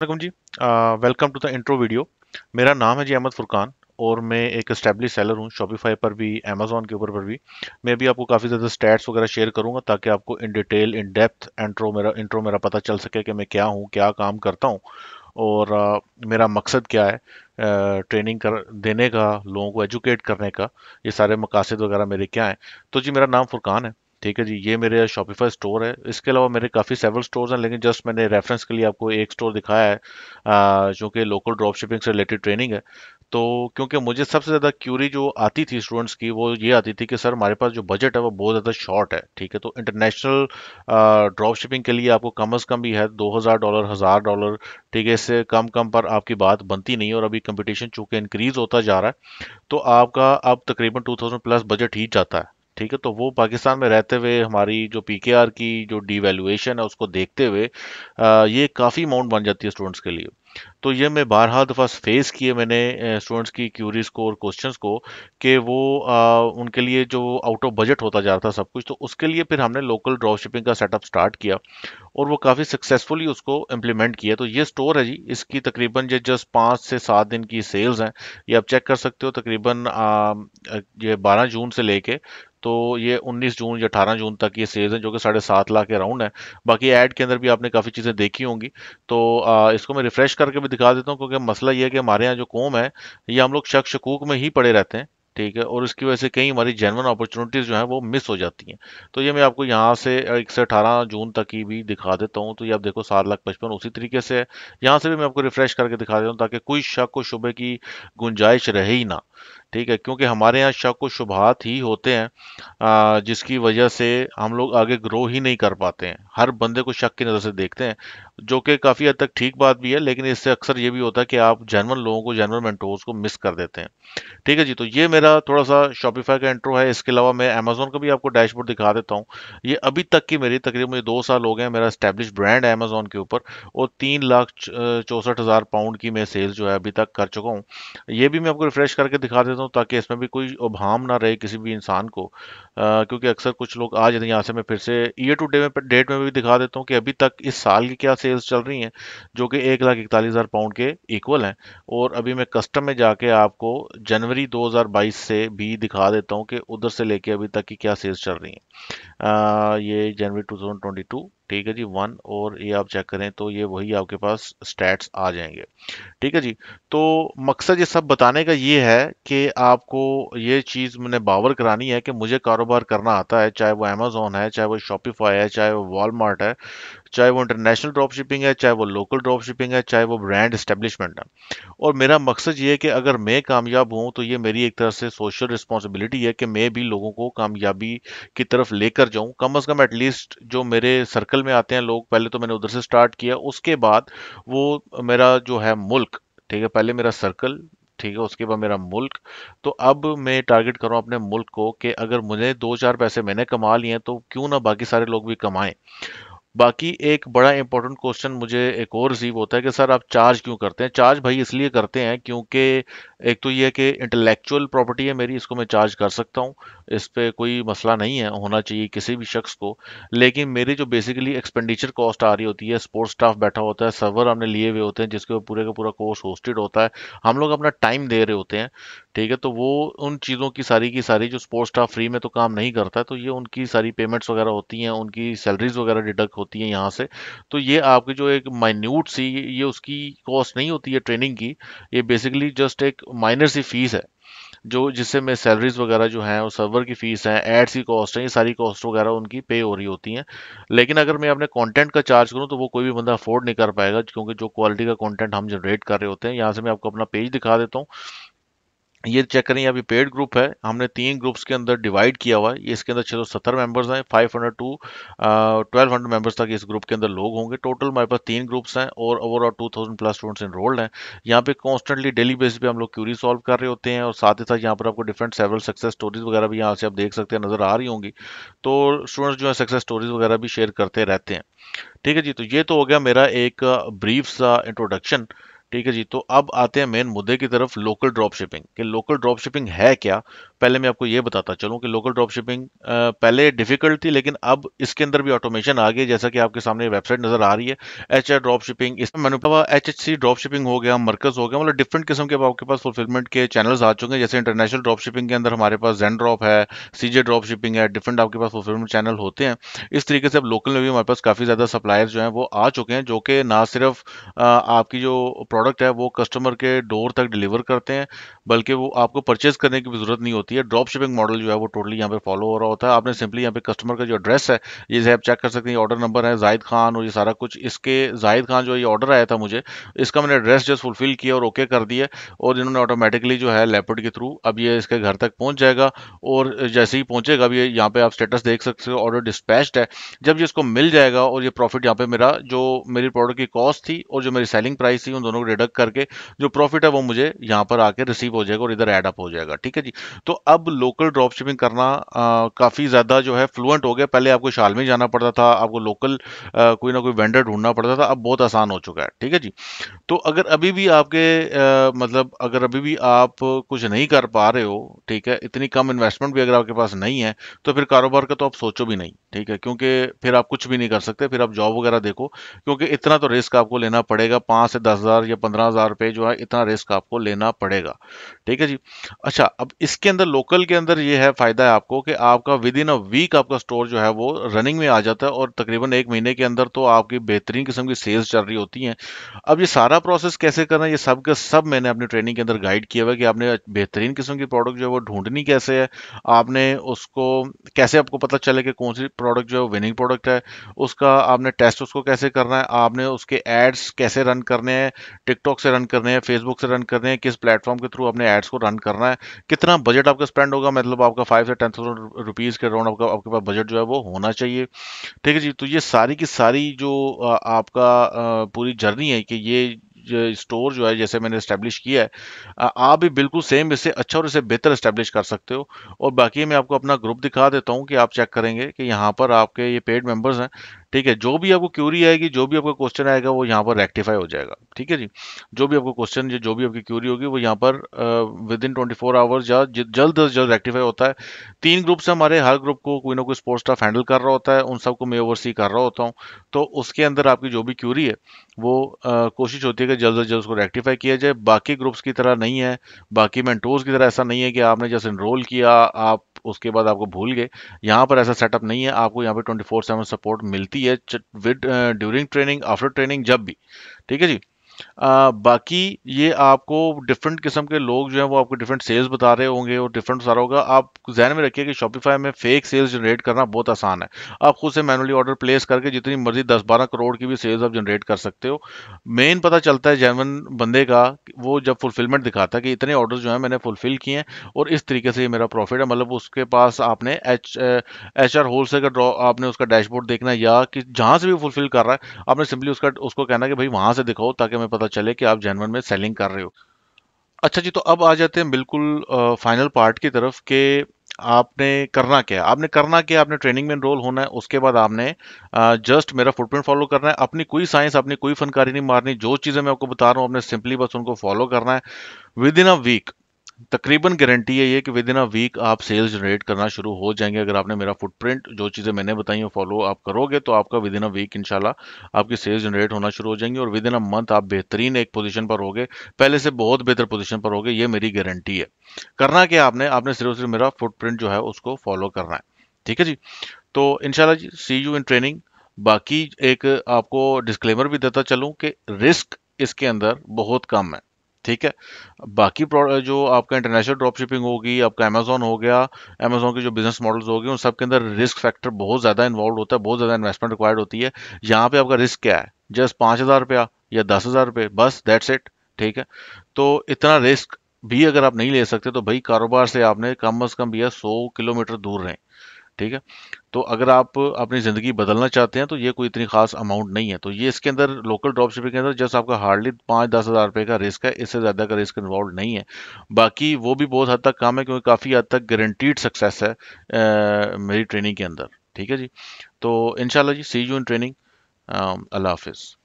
वालेकुम जी। Welcome to the intro video. मेरा नाम है जी अहमद फुरकान और मैं एक एस्टेब्लिश सेलर हूँ शॉपिफाई पर भी, अमेजोन के ऊपर पर भी। मैं भी आपको काफ़ी ज़्यादा स्टैट्स वगैरह शेयर करूंगा ताकि आपको in detail in depth intro मेरा पता चल सके कि मैं क्या हूँ, क्या काम करता हूँ और मेरा मकसद क्या है ट्रेनिंग कर देने का, लोगों को एजुकेट करने का। ये सारे मकासद वगैरह मेरे क्या हैं। तो जी मेरा नाम फुरकान है। ठीक है जी, ये मेरे शॉपिफाई स्टोर है। इसके अलावा मेरे काफ़ी सेवरल स्टोर्स हैं, लेकिन जस्ट मैंने रेफरेंस के लिए आपको एक स्टोर दिखाया है जो कि लोकल ड्रॉप शिपिंग से रिलेटेड ट्रेनिंग है। तो क्योंकि मुझे सबसे ज़्यादा क्यूरी जो आती थी स्टूडेंट्स की, वो ये आती थी कि सर हमारे पास जो बजट है वो बहुत ज़्यादा शॉर्ट है। ठीक है, तो इंटरनेशनल ड्रॉप शिपिंग के लिए आपको कम अज़ कम भी है $2000, $1000। ठीक है, इससे कम कम पर आपकी बात बनती नहीं है, और अभी कंपटीशन चूंकि इंक्रीज होता जा रहा है तो आपका अब तकरीबन 2000 प्लस बजट ही जाता है। ठीक है, तो वो पाकिस्तान में रहते हुए हमारी जो पीकेआर की जो डिवैल्यूएशन है उसको देखते हुए ये काफ़ी अमाउंट बन जाती है स्टूडेंट्स के लिए। तो ये मैं बारहा दफ़ा फेस किए मैंने स्टूडेंट्स की क्यूरीज को और क्वेश्चंस को, कि वो उनके लिए जो आउट ऑफ बजट होता जा रहा था सब कुछ। तो उसके लिए फिर हमने लोकल ड्रॉप शिपिंग का सेटअप स्टार्ट किया और वो काफ़ी सक्सेसफुली उसको इम्प्लीमेंट किया। तो ये स्टोर है जी, इसकी तकरीबन ये जस्ट 5 से 7 दिन की सेल्स हैं। ये आप चेक कर सकते हो। तकरीबन ये 12 जून से लेके तो ये 19 जून या 18 जून तक ये सेल्स हैं, जो कि 7.5 लाख के अराउंड है। बाकी ऐड के अंदर भी आपने काफ़ी चीज़ें देखी होंगी। तो इसको मैं रिफ्रेश करके भी दिखा देता हूँ, क्योंकि मसला ये है कि हमारे यहाँ जो कौम है, ये हम लोग शक शकूक में ही पड़े रहते हैं। ठीक है, और इसकी वजह से कई हमारी जेन्युइन अपॉर्चुनिटीज जो है वो मिस हो जाती हैं। तो ये मैं आपको यहाँ से 1 से 18 जून तक की भी दिखा देता हूँ। तो ये आप देखो 7,55,000 उसी तरीके से है। यहाँ से भी मैं आपको रिफ्रेश करके दिखा देता हूँ ताकि कोई शक व शुबे की गुंजाइश रहे ही ना। ठीक है, क्योंकि हमारे यहाँ शक व शुबहात ही होते हैं जिसकी वजह से हम लोग आगे ग्रो ही नहीं कर पाते हैं। हर बंदे को शक की नज़र से देखते हैं, जो कि काफ़ी हद तक ठीक बात भी है, लेकिन इससे अक्सर ये भी होता है कि आप जेन्युइन लोगों को, जेन्युइन मेंटोर्स को मिस कर देते हैं। ठीक है जी, तो ये मेरा थोड़ा सा शॉपिफाई का इंट्रो है। इसके अलावा मैं अमेजोन का भी आपको डैशबोर्ड दिखा देता हूँ। ये अभी तक की मेरी तकरीबन मुझे 2 साल हो गए हैं, मेरा स्टैब्लिश ब्रांड है अमेजोन के ऊपर, और 3,64,000 पाउंड की मैं सेल्स जो है अभी तक कर चुका हूँ। ये भी मैं आपको रिफ्रेश करके दिखा देता हूँ ताकि इसमें भी कोई उबाम ना रहे किसी भी इंसान को। क्योंकि अक्सर कुछ लोग आ जाते हैं। यहाँ से मैं फिर से ईयर टू डेट में भी दिखा देता हूँ कि अभी तक इस साल की क्या सेल्स चल रही हैं, जो कि 1,41,000 पाउंड के इक्वल हैं। और अभी मैं कस्टम में जाके आपको जनवरी 2022 से भी दिखा देता हूँ कि उधर से लेके अभी तक की क्या सेल्स चल रही हैं। ये जनवरी 2022, ठीक है जी, वन, और ये आप चेक करें तो ये वही आपके पास स्टैट्स आ जाएंगे। ठीक है जी। तो मकसद ये सब बताने का ये है कि आपको ये चीज़ मैंने बावर करानी है कि मुझे कारोबार करना आता है, चाहे वो अमेजोन है, चाहे वो शॉपिफाई है, चाहे वो वॉलमार्ट है, चाहे वो इंटरनेशनल ड्रॉप शिपिंग है, चाहे वो लोकल ड्रॉप शिपिंग है, चाहे वो ब्रांड एस्टेब्लिशमेंट है। और मेरा मकसद ये है कि अगर मैं कामयाब हूँ तो ये मेरी एक तरह से सोशल रिस्पॉन्सिबिलिटी है कि मैं भी लोगों को कामयाबी की तरफ लेकर जाऊं। कम से कम एटलीस्ट जो मेरे सर्कल में आते हैं लोग, पहले तो मैंने उधर से स्टार्ट किया, उसके बाद वो मेरा जो है मुल्क। ठीक है, पहले मेरा सर्कल, ठीक है, उसके बाद मेरा मुल्क। तो अब मैं टारगेट कर रहा हूँ अपने मुल्क को कि अगर मुझे 2-4 पैसे मैंने कमा लिए हैं तो क्यों ना बाकी सारे लोग भी कमाएं। बाकी एक बड़ा इंपॉर्टेंट क्वेश्चन मुझे एक और रिसीव होता है कि सर आप चार्ज क्यों करते हैं। चार्ज भाई इसलिए करते हैं क्योंकि एक तो ये है कि इंटेलेक्चुअल प्रॉपर्टी है मेरी, इसको मैं चार्ज कर सकता हूँ। इस पे कोई मसला नहीं है, होना चाहिए किसी भी शख्स को। लेकिन मेरी जो बेसिकली एक्सपेंडिचर कॉस्ट आ रही होती है, सपोर्ट स्टाफ बैठा होता है, सर्वर हमने लिए हुए होते हैं जिसके ऊपर पूरे का पूरा कोर्स होस्टेड होता है, हम लोग अपना टाइम दे रहे होते हैं। ठीक है, तो वो उन चीज़ों की सारी जो सपोर्ट स्टाफ फ्री में तो काम नहीं करता है, तो ये उनकी सारी पेमेंट्स वगैरह होती हैं, उनकी सैलरीज वगैरह डिडक्ट होती हैं यहाँ से। तो ये आपकी जो एक माइन्यूट सी, ये उसकी कॉस्ट नहीं होती है ट्रेनिंग की। ये बेसिकली जस्ट एक माइनर सी फीस है, जो जिससे मैं सैलरीज वगैरह जो हैं और सर्वर की फीस है, एड्स की कॉस्ट है, ये सारी कॉस्ट वगैरह उनकी पे हो रही होती हैं। लेकिन अगर मैं अपने कंटेंट का चार्ज करूं तो वो कोई भी बंदा अफोर्ड नहीं कर पाएगा, क्योंकि जो क्वालिटी का कंटेंट हम जनरेट कर रहे होते हैं। यहाँ से मैं आपको अपना पेज दिखा देता हूँ। ये चेक करें, अभी पेड ग्रुप है, हमने 3 ग्रुप्स के अंदर डिवाइड किया हुआ है। ये इसके अंदर 670 मेंबर्स हैं, 500 टू 1200 मेंबर्स तक इस ग्रुप के अंदर लोग होंगे। टोटल हमारे पास 3 ग्रुप्स हैं और ओवरऑल 2000 प्लस स्टूडेंट्स इनरोल्ड हैं। यहाँ पे कॉन्स्टेंटली डेली बेसिस पे हम लोग क्यूरी सॉल्व कर रहे होते हैं, और साथ ही साथ यहाँ पर आपको डिफरेंट सेवरल सक्सेस स्टोरीज वगैरह भी यहाँ से आप देख सकते हैं, नजर आ रही होंगी। तो स्टूडेंट्स जो है सक्सेस स्टोरीज वगैरह भी शेयर करते रहते हैं। ठीक है जी, तो ये तो हो गया मेरा एक ब्रीफ सा इंट्रोडक्शन। ठीक है जी, तो अब आते हैं मेन मुद्दे की तरफ, लोकल ड्रॉप शिपिंग। कि लोकल ड्रॉप शिपिंग है क्या, पहले मैं आपको ये बताता चलूँ कि लोकल ड्रॉप शिपिंग पहले डिफिकल्ट थी, लेकिन अब इसके अंदर भी ऑटोमेशन आ गई, जैसा कि आपके सामने वेबसाइट नजर आ रही है, एच आर ड्रॉप शिपिंग। इसमें मैंने कहा HHC ड्रॉप शिपिंग हो गया, मरकज हो गया, मतलब डिफरेंट किस्म के अब आपके पास फुलफिलमेंट के चैनल्स आ चुके हैं। जैसे इंटरनेशनल ड्रॉप शिपिंग के अंदर हमारे पास जेन ड्रॉप है, सीजे ड्रॉप शिपिंग है, डिफरेंट आपके पास फुलफिलमेंट चैनल होते हैं। इस तरीके से अब लोकल में भी हमारे पास काफ़ी ज़्यादा सप्लायर्स जो हैं वो आ चुके हैं, जो कि ना सिर्फ आपकी जो प्रोडक्ट है वो कस्टमर के डोर तक डिलीवर करते हैं, बल्कि वो आपको परचेज करने की भी जरूरत नहीं होती है। ड्रॉप शिपिंग मॉडल जो है वो टोटली यहाँ पे फॉलो हो रहा होता है। आपने सिंपली यहाँ पे कस्टमर का जो एड्रेस है, ये आप चेक कर सकते हैं, ऑर्डर नंबर है जाहिद खान और ये सारा कुछ, इसके जाहिद खान जो ये ऑर्डर आया था मुझे, इसका मैंने एड्रेस जस्ट फुलफिल किया और ओके कर दिया, और इन्होंने ऑटोमेटिकली जो है लेपर्ड के थ्रू अब ये इसके घर तक पहुंच जाएगा। और जैसे ही पहुंचेगा, अब ये यहाँ पे आप स्टेटस देख सकते हो, ऑर्डर डिस्पैच्ड है। जब ये इसको मिल जाएगा और ये प्रॉफिट यहाँ पे मेरा जो मेरी प्रोडक्ट की कॉस्ट थी और जो मेरी सेलिंग प्राइस थी, उन दोनों को डिडक्ट करके जो प्रॉफिट है वो मुझे यहाँ पर आके रिसीव हो जाएगा और इधर एड अप हो जाएगा। ठीक है जी। तो अब लोकल ड्रॉप शिपिंग करना काफ़ी ज़्यादा जो है फ्लुएंट हो गया। पहले आपको शाल में जाना पड़ता था, आपको लोकल कोई ना कोई वेंडर ढूंढना पड़ता था, अब बहुत आसान हो चुका है। ठीक है जी। तो अगर अभी भी आपके मतलब अगर अभी भी आप कुछ नहीं कर पा रहे हो, ठीक है, इतनी कम इन्वेस्टमेंट भी अगर आपके पास नहीं है, तो फिर कारोबार का तो आप सोचो भी नहीं। ठीक है, क्योंकि फिर आप कुछ भी नहीं कर सकते, फिर आप जॉब वगैरह देखो, क्योंकि इतना तो रिस्क आपको लेना पड़ेगा। 5 से 10 हज़ार या 15 हज़ार रुपये जो है, इतना रिस्क आपको लेना पड़ेगा। ठीक है जी। अच्छा, अब इसके अंदर लोकल के अंदर ये है फायदा है आपको कि आपका विद इन अ वीक आपका स्टोर जो है वो रनिंग में आ जाता है, और तकरीबन 1 महीने के अंदर तो आपकी बेहतरीन किस्म की सेल्स चल रही होती हैं। अब ये सारा प्रोसेस कैसे करना है, ये सब का सब मैंने अपनी ट्रेनिंग के अंदर गाइड किया हुआ है कि आपने बेहतरीन किस्म की प्रोडक्ट जो है वो ढूंढनी कैसे है, आपने उसको कैसे आपको पता चले कि कौन सी प्रोडक्ट जो है विनिंग प्रोडक्ट है, उसका आपने टेस्ट उसको कैसे करना है, आपने उसके एड्स कैसे रन करने हैं, टिकटॉक से रन करने हैं, फेसबुक से रन करने हैं, किस प्लेटफॉर्म के थ्रू अपने एड्स को रन करना है, कितना बजट आपका स्पेंड होगा, मतलब आपका 5 से 10,000 रुपीज़ के अराउंड आपका आपके पास बजट जो है वो होना चाहिए। ठीक है जी। तो ये सारी की सारी जो आपका पूरी जर्नी है कि ये स्टोर जो है जैसे मैंने एस्टेब्लिश किया है, आप भी बिल्कुल सेम इससे अच्छा और इससे बेहतर एस्टेब्लिश कर सकते हो। और बाकी मैं आपको अपना ग्रुप दिखा देता हूँ कि आप चेक करेंगे कि यहाँ पर आपके ये पेड मेंबर्स हैं। ठीक है, जो भी आपको क्यूरी आएगी, जो भी आपका क्वेश्चन आएगा, वो यहाँ पर रेक्टिफाई हो जाएगा। ठीक है जी। जो भी आपको क्वेश्चन, जो भी आपकी क्यूरी होगी, वो यहाँ पर विद इन 24 आवर्स या जल्द से जल्द रेक्टिफाई होता है। 3 ग्रुप्स हैं हमारे, हर ग्रुप को कोई ना कोई सपोर्ट स्टाफ हैंडल कर रहा होता है, उन सबको मैं ओवरसी कर रहा होता हूँ। तो उसके अंदर आपकी जो भी क्यूरी है, वो कोशिश होती है कि जल्द से जल्द उसको रेक्टिफाई किया जाए। बाकी ग्रुप्स की तरह नहीं है, बाकी मेंटोर्स की तरह ऐसा नहीं है कि आपने जैसे इनरोल किया आप उसके बाद आपको भूल गए। यहाँ पर ऐसा सेटअप नहीं है, आपको यहाँ पे 24/7 सपोर्ट मिलती है, with during training, after training, जब भी। ठीक है जी। बाकी ये आपको डिफरेंट किस्म के लोग जो हैं वो आपको डिफरेंट सेल्स बता रहे होंगे और डिफरेंट सारा होगा। आप ध्यान में रखिए कि शॉपिफाई में फेक सेल्स जनरेट करना बहुत आसान है। आप खुद से मैनुअली ऑर्डर प्लेस करके जितनी मर्जी 10-12 करोड़ की भी सेल्स आप जनरेट कर सकते हो। मेन पता चलता है जेन्युइन बंदे का, वो जब फुलफिलमेंट दिखाता है कि इतने ऑर्डर जो है मैंने फुलफिल किए हैं और इस तरीके से ये मेरा प्रॉफिट है। मतलब उसके पास आपने HR होलसेल का ड्रॉ, आपने उसका डैशबोर्ड देखना है, या कि जहां से भी फुलफिल कर रहा है, आपने सिंपली उसका उसको कहना है कि भाई वहां से दिखाओ, ताकि हमें पता चले कि आप जेन्युइन में सेलिंग कर रहे हो। अच्छा जी, तो अब आ जाते हैं बिल्कुल फाइनल पार्ट की तरफ कि आपने करना क्या है। आपने करना क्या है, आपने ट्रेनिंग में एनरोल होना है, उसके बाद आपने जस्ट मेरा फुटप्रिंट फॉलो करना है, अपनी कोई साइंस, अपनी कोई फनकारी नहीं मारनी। जो चीज़ें मैं आपको बता रहा हूँ, आपने सिंपली बस उनको फॉलो करना है। विद इन अ वीक, तकरीबन गारंटी है ये कि विद इन अ वीक आप सेल्स जनरेट करना शुरू हो जाएंगे। अगर आपने मेरा फुटप्रिंट, जो चीज़ें मैंने बताई हैं, फॉलो आप करोगे, तो आपका विद इन अ वीक इंशाल्लाह आपकी सेल्स जनरेट होना शुरू हो जाएंगी, और विद इन अ मंथ आप बेहतरीन एक पोजीशन पर होगे, पहले से बहुत बेहतर पोजीशन पर होगे, ये मेरी गारंटी है। करना क्या आपने, आपने सिर्फ और सिर्फ मेरा फुटप्रिंट जो है उसको फॉलो करना है। ठीक है जी। तो इंशाल्लाह जी, सी यू इन ट्रेनिंग। बाकी एक आपको डिस्क्लेमर भी देता चलूं कि रिस्क इसके अंदर बहुत कम है। ठीक है। बाकी जो आपका इंटरनेशनल ड्रॉप शिपिंग होगी, आपका अमेजोन हो गया, अमेजोन के जो बिजनेस मॉडल्स हो गए, उन सब के अंदर रिस्क फैक्टर बहुत ज़्यादा इन्वॉल्व होता है, बहुत ज़्यादा इन्वेस्टमेंट रिक्वायर्ड होती है। यहाँ पे आपका रिस्क क्या है, जस्ट 5,000 रुपया या 10,000 रुपये, बस दैट्स इट। ठीक है। तो इतना रिस्क भी अगर आप नहीं ले सकते, तो भाई कारोबार से आपने कम अज़ कम भैया 100 किलोमीटर दूर रहें। ठीक है। तो अगर आप अपनी ज़िंदगी बदलना चाहते हैं, तो ये कोई इतनी खास अमाउंट नहीं है। तो ये इसके अंदर लोकल ड्रॉप शिपिंग के अंदर जस्ट आपका हार्डली 5-10 हज़ार रुपये का रिस्क है, इससे ज़्यादा का रिस्क इन्वॉल्व नहीं है। बाकी वो भी बहुत हद तक कम है, क्योंकि काफ़ी हद तक गारंटीड सक्सेस है मेरी ट्रेनिंग के अंदर। ठीक है जी। तो इंशाल्लाह जी, सी यू इन ट्रेनिंग। अल्लाह हाफिज़।